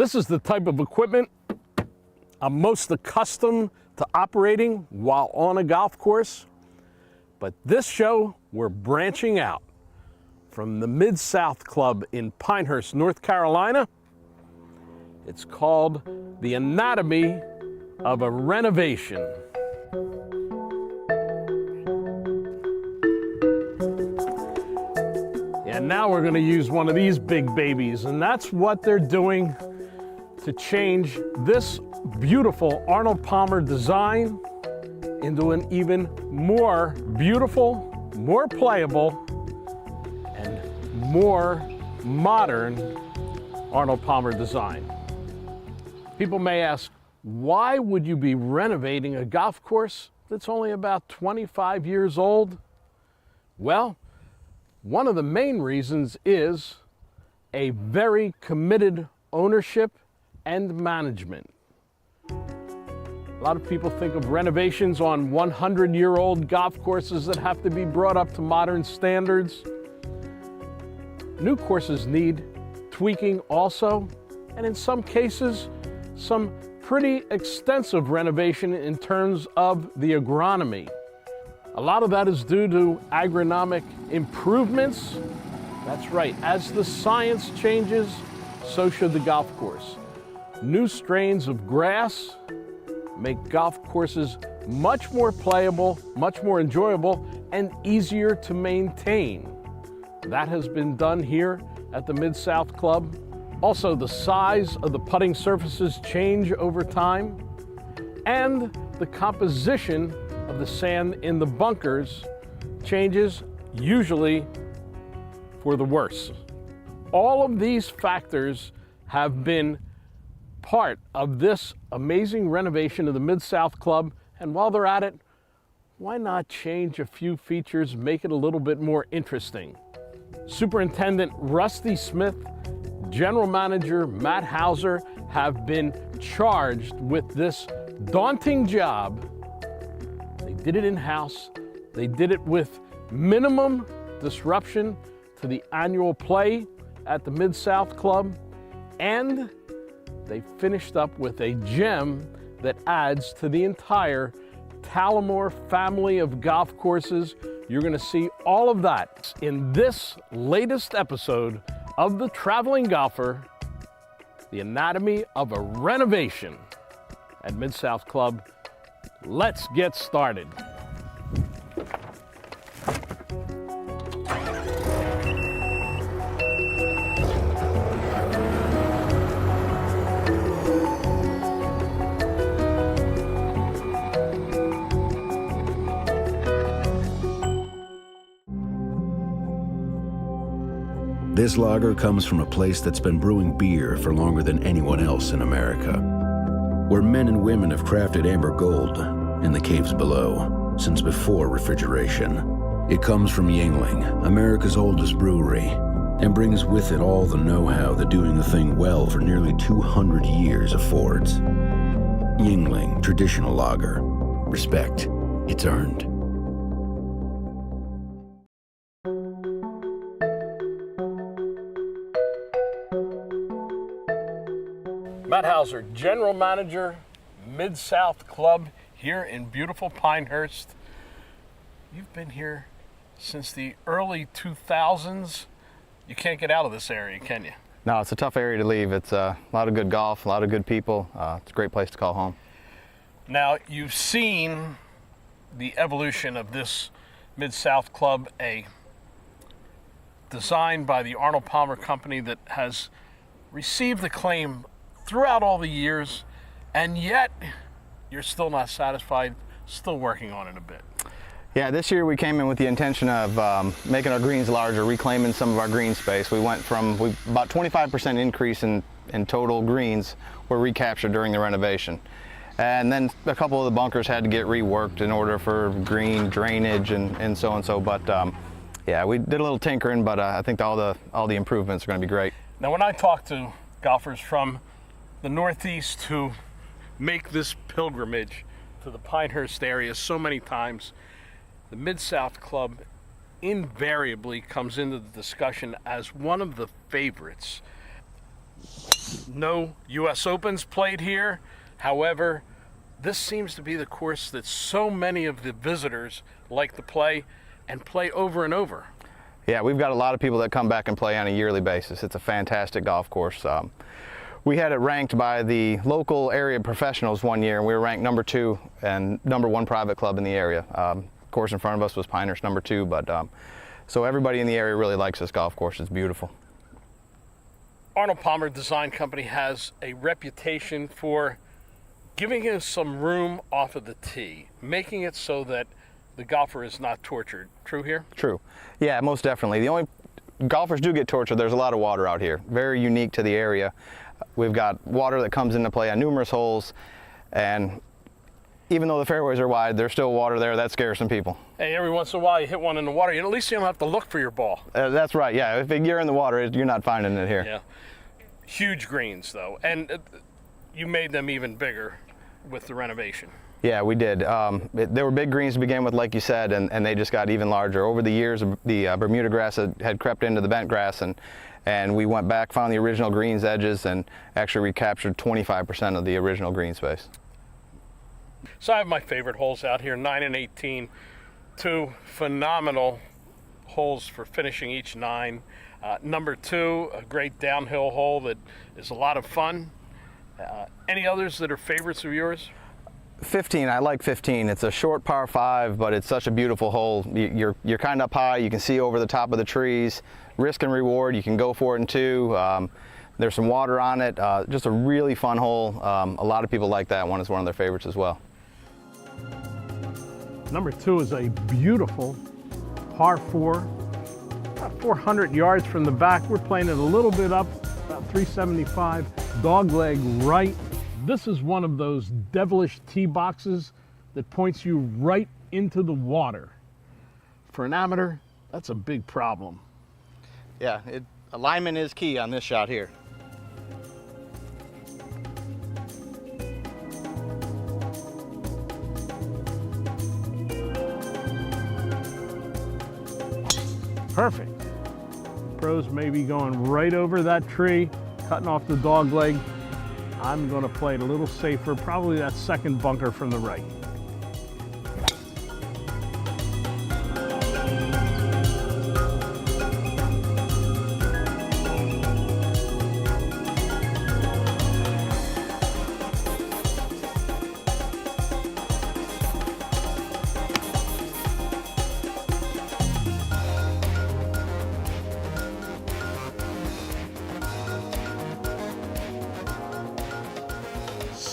This is the type of equipment I'm most accustomed to operating while on a golf course. But this show, we're branching out from the Mid-South Club in Pinehurst, North Carolina. It's called The Anatomy of a Renovation. And now we're going to use one of these big babies, and that's what they're doing to change this beautiful Arnold Palmer design into an even more beautiful, more playable, and more modern Arnold Palmer design. People may ask, why would you be renovating a golf course that's only about 25 years old? Well, one of the main reasons is a very committed ownership and management. A lot of people think of renovations on 100-year-old golf courses that have to be brought up to modern standards. New courses need tweaking also, and in some cases, some pretty extensive renovation in terms of the agronomy. A lot of that is due to agronomic improvements. That's right, as the science changes, so should the golf course. New strains of grass make golf courses much more playable, much more enjoyable, and easier to maintain. That has been done here at the Mid-South Club. Also, the size of the putting surfaces change over time, and the composition of the sand in the bunkers changes, usually for the worse. All of these factors have been part of this amazing renovation of the Mid-South Club, and while they're at it, why not change a few features, make it a little bit more interesting? Superintendent Rusty Smith, General Manager Matt Hauser have been charged with this daunting job. They did it in-house. They did it with minimum disruption to the annual play at the Mid-South Club, and they finished up with a gem that adds to the entire Talamore family of golf courses. You're going to see all of that in this latest episode of The Traveling Golfer, The Anatomy of a Renovation at Mid-South Club. Let's get started. This lager comes from a place that's been brewing beer for longer than anyone else in America, where men and women have crafted amber gold in the caves below since before refrigeration. It comes from Yuengling, America's oldest brewery, and brings with it all the know-how that doing the thing well for nearly 200 years affords. Yuengling Traditional Lager. Respect. It's earned. Matt Hauser, General Manager, Mid-South Club here in beautiful Pinehurst. You've been here since the early 2000s. You can't get out of this area, can you? No, it's a tough area to leave. It's a lot of good golf, a lot of good people. It's a great place to call home. Now, you've seen the evolution of this Mid-South Club, a design by the Arnold Palmer Company that has received acclaim throughout all the years, and yet you're still not satisfied, still working on it a bit. Yeah, this year we came in with the intention of making our greens larger, reclaiming some of our green space. We went from about 25% increase in total greens were recaptured during the renovation. And then a couple of the bunkers had to get reworked in order for green drainage and so and so. But yeah, we did a little tinkering, but I think all the improvements are going to be great. Now, when I talk to golfers from the Northeast who make this pilgrimage to the Pinehurst area so many times, the Mid-South Club invariably comes into the discussion as one of the favorites. No U.S. Opens played here. However, this seems to be the course that so many of the visitors like to play and play over and over. Yeah, we've got a lot of people that come back and play on a yearly basis. It's a fantastic golf course. We had it ranked by the local area professionals one year, and we were ranked number 2 and number 1 private club in the area. Course in front of us was Pinehurst number 2, but so everybody in the area really likes this golf course. It's beautiful. Arnold Palmer Design Company has a reputation for giving us some room off of the tee, making it so that the golfer is not tortured. True here? True. Yeah, most definitely. The only golfers do get tortured. There's a lot of water out here. Very unique to the area. We've got water that comes into play on numerous holes, and even though the fairways are wide, there's still water there. That scares some people. Hey, every once in a while you hit one in the water, at least you don't have to look for your ball. That's right, yeah. If you're in the water, you're not finding it here. Yeah. Huge greens, though, and you made them even bigger with the renovation. Yeah, we did. They were big greens to begin with, like you said, and they just got even larger. Over the years, the Bermuda grass had crept into the bent grass, and we went back, found the original greens edges, and actually recaptured 25% of the original green space. So I have my favorite holes out here, 9 and 18. 2 phenomenal holes for finishing each 9. Number 2, a great downhill hole that is a lot of fun. Any others that are favorites of yours? 15, I like 15. It's a short par 5, but it's such a beautiful hole. You're kind of up high, you can see over the top of the trees. Risk and reward, you can go for it in 2. There's some water on it. Just a really fun hole. A lot of people like that one. It's one of their favorites as well. Number 2 is a beautiful par 4, about 400 yards from the back. We're playing it a little bit up, about 375, dog leg right. This is one of those devilish tee boxes that points you right into the water. For an amateur, that's a big problem. Yeah, alignment is key on this shot here. Perfect. Pros may be going right over that tree, cutting off the dog leg. I'm going to play it a little safer, probably that second bunker from the right.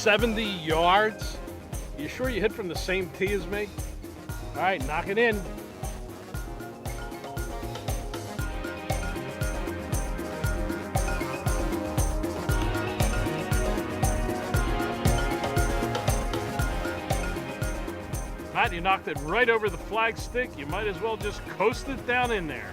"70 yards. You sure you hit from the same tee as me? All right, knock it in. Matt, you knocked it right over the flag stick. You might as well just coast it down in there.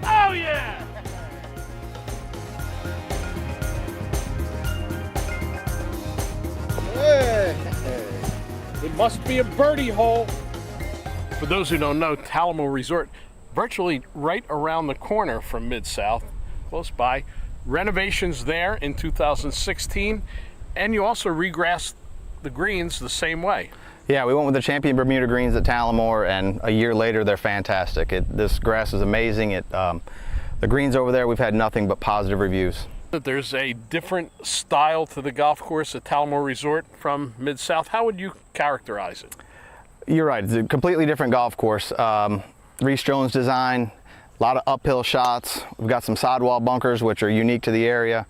Oh yeah! It must be a birdie hole. For those who don't know, Talamore Resort, virtually right around the corner from Mid-South, close by. Renovations there in 2016, and you also regrassed the greens the same way. Yeah, we went with the champion Bermuda greens at Talamore, and a year later they're fantastic. This grass is amazing. The greens over there, we've had nothing but positive reviews. There's a different style to the golf course at Talamore Resort from Mid-South. How would you characterize it? You're right, it's a completely different golf course. Reese Jones design, a lot of uphill shots. We've got some sidewall bunkers, which are unique to the area.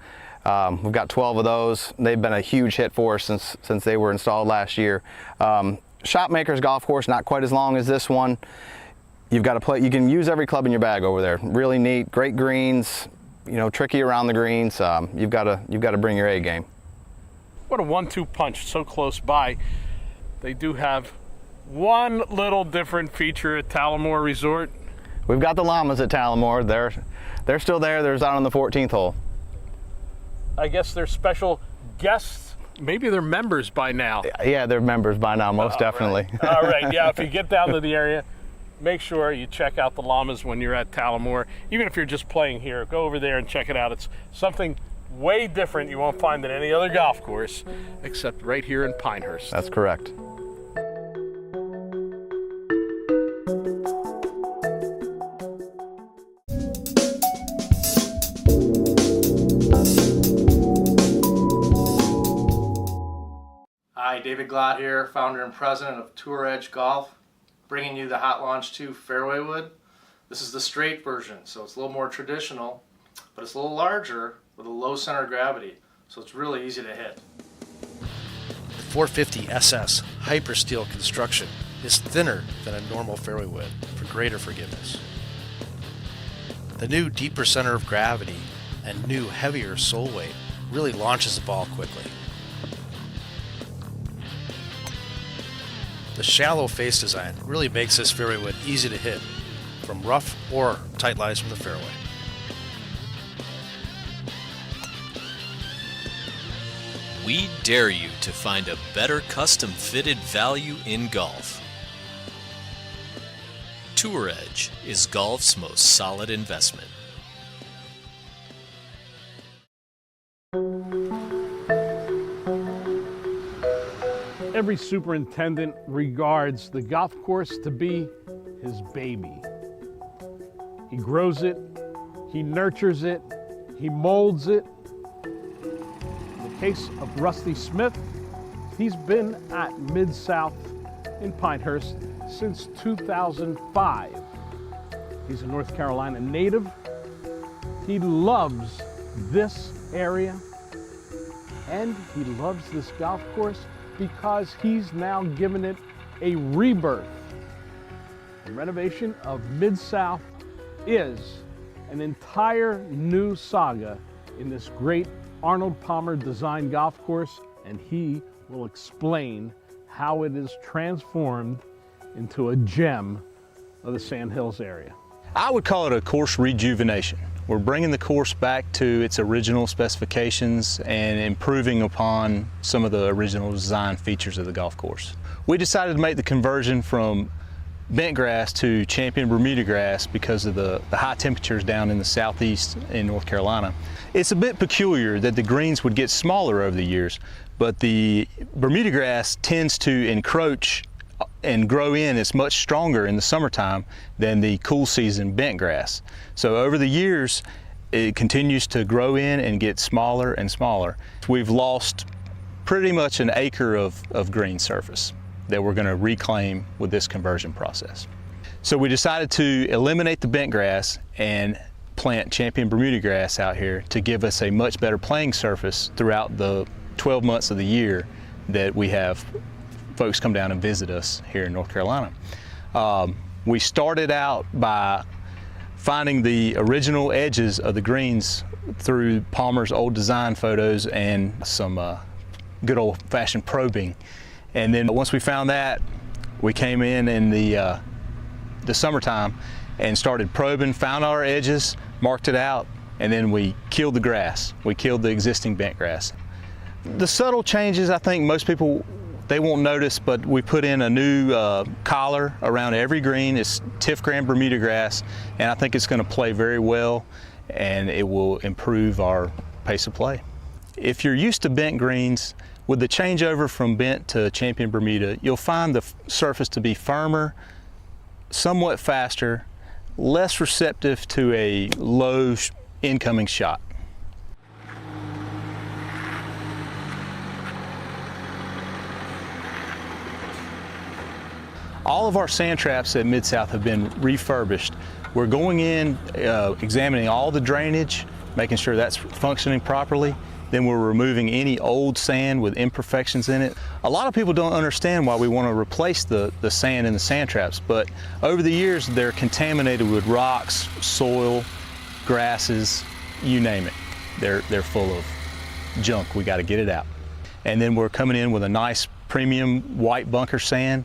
We've got 12 of those. They've been a huge hit for us since they were installed last year. Shopmakers golf course, not quite as long as this one. You've got to play. You can use every club in your bag over there. Really neat, great greens. You know, tricky around the greens. You've got to bring your A game. What a 1-2 punch, so close by. They do have one little different feature at Talamore Resort. We've got the llamas at Talamore. They're still there. They're out on the 14th hole. I guess they're special guests. Maybe they're members by now. Yeah, they're members by now, most definitely. All right, yeah, if you get down to the area, make sure you check out the llamas when you're at Talamore. Even if you're just playing here, go over there and check it out. It's something way different you won't find at any other golf course, except right here in Pinehurst. That's correct. Hi, David Glott here, founder and president of Tour Edge Golf, bringing you the Hot Launch 2 Fairway Wood. This is the straight version, so it's a little more traditional, but it's a little larger with a low center of gravity, so it's really easy to hit. The 450 SS Hyper Steel construction is thinner than a normal fairway wood for greater forgiveness. The new deeper center of gravity and new heavier sole weight really launches the ball quickly. The shallow face design really makes this fairway wood easy to hit from rough or tight lies from the fairway. We dare you to find a better custom-fitted value in golf. Tour Edge is golf's most solid investment. Every superintendent regards the golf course to be his baby. He grows it, he nurtures it, he molds it. In the case of Rusty Smith, he's been at Mid-South in Pinehurst since 2005. He's a North Carolina native. He loves this area and he loves this golf course because he's now given it a rebirth. The renovation of Mid-South is an entire new saga in this great Arnold Palmer designed golf course, and he will explain how it is transformed into a gem of the Sand Hills area. I would call it a course rejuvenation. We're bringing the course back to its original specifications and improving upon some of the original design features of the golf course. We decided to make the conversion from bent grass to champion Bermuda grass because of the high temperatures down in the southeast in North Carolina. It's a bit peculiar that the greens would get smaller over the years, but the Bermuda grass tends to encroach and grow in. It's much stronger in the summertime than the cool season bent grass. So over the years, it continues to grow in and get smaller and smaller. We've lost pretty much an acre of green surface that we're going to reclaim with this conversion process. So we decided to eliminate the bent grass and plant champion Bermuda grass out here to give us a much better playing surface throughout the 12 months of the year that we have folks come down and visit us here in North Carolina. We started out by finding the original edges of the greens through Palmer's old design photos and some good old-fashioned probing. And then once we found that, we came in the summertime and started probing, found our edges, marked it out, and then we killed the grass. We killed the existing bent grass. The subtle changes, I think most people, they won't notice, but we put in a new collar around every green. It's Tifgram Bermuda grass, and I think it's going to play very well, and it will improve our pace of play. If you're used to bent greens, with the changeover from bent to champion Bermuda, you'll find the surface to be firmer, somewhat faster, less receptive to a low incoming shot. All of our sand traps at Mid-South have been refurbished. We're going in, examining all the drainage, making sure that's functioning properly. Then we're removing any old sand with imperfections in it. A lot of people don't understand why we want to replace the sand in the sand traps, but over the years they're contaminated with rocks, soil, grasses, you name it. They're full of junk. We got to get it out. And then we're coming in with a nice premium white bunker sand,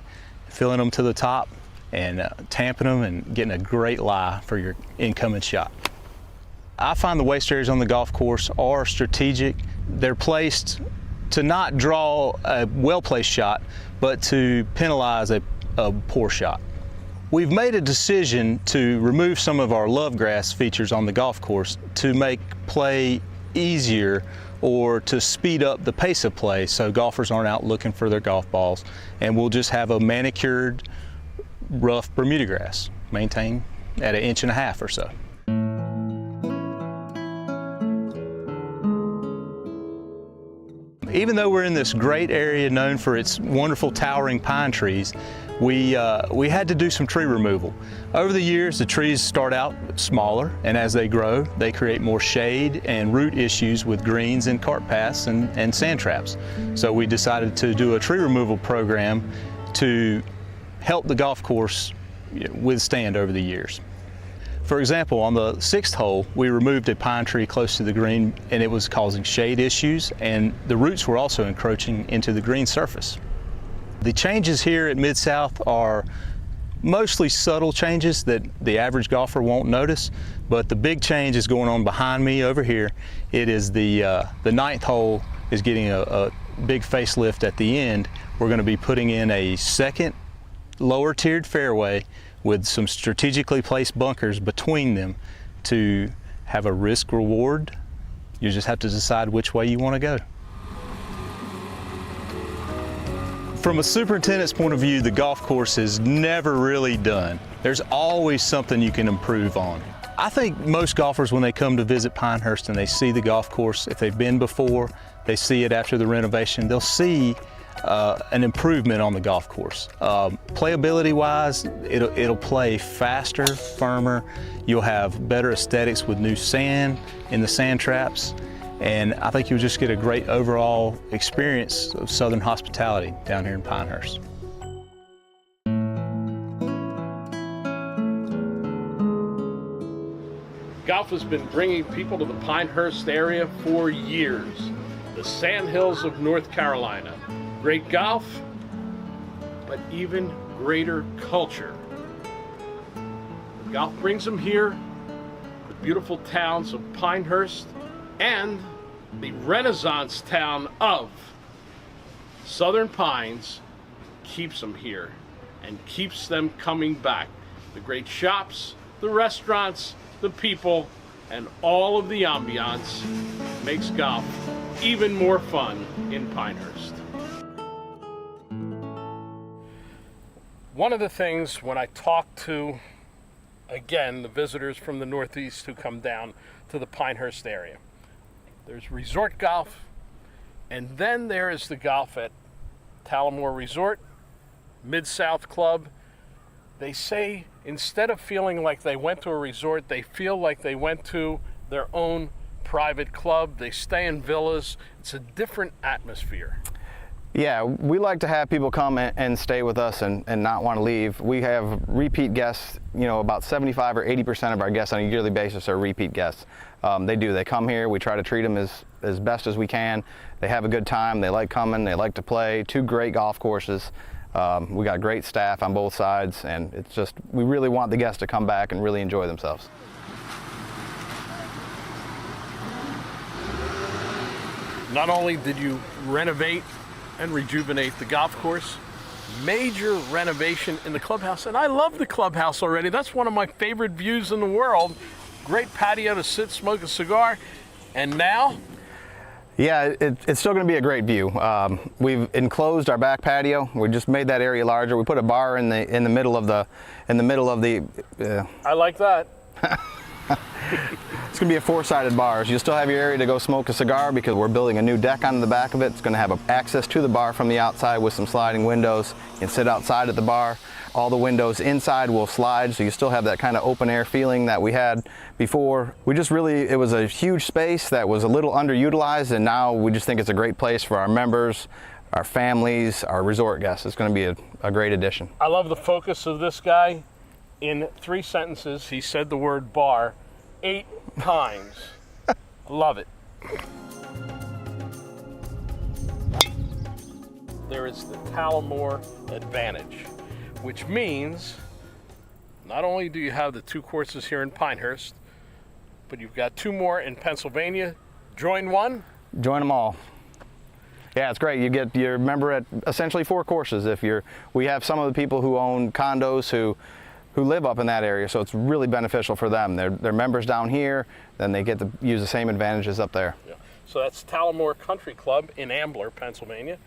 filling them to the top and tamping them and getting a great lie for your incoming shot. I find the waste areas on the golf course are strategic. They're placed to not draw a well-placed shot, but to penalize a poor shot. We've made a decision to remove some of our love grass features on the golf course to make play easier or to speed up the pace of play so golfers aren't out looking for their golf balls. And we'll just have a manicured, rough Bermuda grass, maintained at 1.5 inches or so. Even though we're in this great area known for its wonderful towering pine trees, we had to do some tree removal. Over the years, the trees start out smaller, and as they grow, they create more shade and root issues with greens and cart paths and sand traps. So we decided to do a tree removal program to help the golf course withstand over the years. For example, on the 6th hole, we removed a pine tree close to the green, and it was causing shade issues, and the roots were also encroaching into the green surface. The changes here at Mid-South are mostly subtle changes that the average golfer won't notice, but the big change is going on behind me over here. It is the 9th hole is getting a big facelift at the end. We're going to be putting in a second lower tiered fairway with some strategically placed bunkers between them to have a risk reward. You just have to decide which way you want to go. From a superintendent's point of view, the golf course is never really done. There's always something you can improve on. I think most golfers, when they come to visit Pinehurst and they see the golf course, if they've been before, they see it after the renovation, they'll see an improvement on the golf course. Playability-wise, it'll play faster, firmer. You'll have better aesthetics with new sand in the sand traps, and I think you'll just get a great overall experience of Southern hospitality down here in Pinehurst. Golf has been bringing people to the Pinehurst area for years. The Sandhills of North Carolina. Great golf, but even greater culture. Golf brings them here, the beautiful towns of Pinehurst and the Renaissance town of Southern Pines keeps them here and keeps them coming back. The great shops, the restaurants, the people, and all of the ambiance makes golf even more fun in Pinehurst. One of the things when I talk to, again, the visitors from the Northeast who come down to the Pinehurst area, there's resort golf, and then there is the golf at Talamore Resort, Mid-South Club. They say instead of feeling like they went to a resort, they feel like they went to their own private club. They stay in villas. It's a different atmosphere. Yeah, we like to have people come and stay with us and not want to leave. We have repeat guests, you know, about 75 or 80% of our guests on a yearly basis are repeat guests. They come here, we try to treat them as best as we can. They have a good time, they like coming, they like to play. 2 great golf courses. We got great staff on both sides, and it's just, we really want the guests to come back and really enjoy themselves. Not only did you renovate and rejuvenate the golf course, major renovation in the clubhouse, and I love the clubhouse already. That's one of my favorite views in the world. Great patio to sit, smoke a cigar, and now? Yeah, it's still going to be a great view. We've enclosed our back patio. We just made that area larger. We put a bar in the middle of the I like that. It's going to be a 4-sided bar. So you'll still have your area to go smoke a cigar because we're building a new deck on the back of it. It's going to have access to the bar from the outside with some sliding windows. You can sit outside at the bar. All the windows inside will slide, so you still have that kind of open air feeling that we had before. It was a huge space that was a little underutilized, and now we just think it's a great place for our members, our families, our resort guests. It's going to be a great addition. I love the focus of this guy. In 3 sentences, he said the word bar 8 times. Love it. There is the Talamore advantage, which means not only do you have the 2 courses here in Pinehurst, but you've got 2 more in Pennsylvania. Join one. Join them all. Yeah, it's great. You're a member at essentially 4 courses. We have some of the people who own condos who who live up in that area, so it's really beneficial for them. They're members down here, then they get to use the same advantages up there. Yeah. So that's Talamore Country Club in Ambler, Pennsylvania,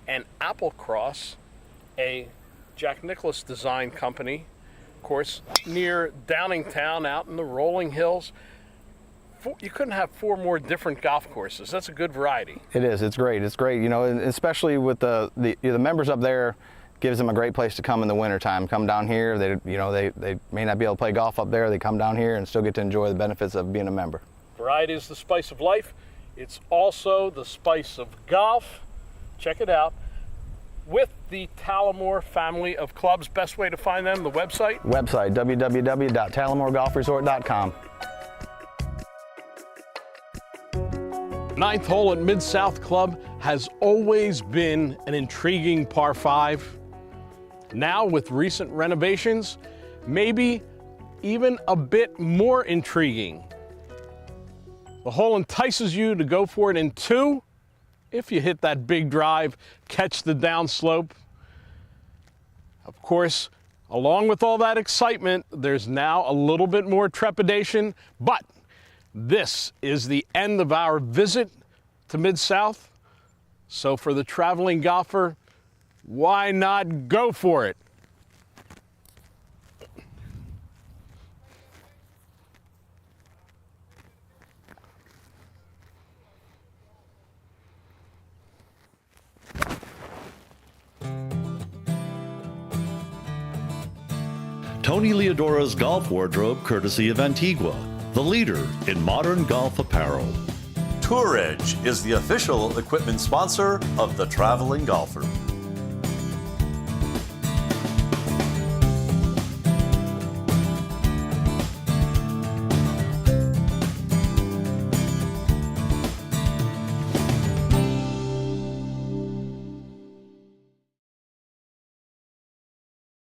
and Applecross, a Jack Nicklaus design company, of course, near Downingtown out in the rolling hills. You couldn't have 4 more different golf courses. That's a good variety. It is. It's great. It's great. You know, and especially with the members up there, gives them a great place to come in the wintertime. Come down here. They may not be able to play golf up there. They come down here and still get to enjoy the benefits of being a member. Variety is the spice of life. It's also the spice of golf. Check it out. With the Talamore family of clubs, best way to find them, the website? Website, www.talamoregolfresort.com. 9th hole at Mid-South Club has always been an intriguing par 5. Now, with recent renovations, maybe even a bit more intriguing. The hole entices you to go for it in 2. If you hit that big drive, catch the downslope. Of course, along with all that excitement, there's now a little bit more trepidation, but this is the end of our visit to Mid-South. So for the traveling golfer, why not go for it? Tony Leodora's golf wardrobe, courtesy of Antigua, the leader in modern golf apparel. Tour Edge is the official equipment sponsor of the traveling golfer.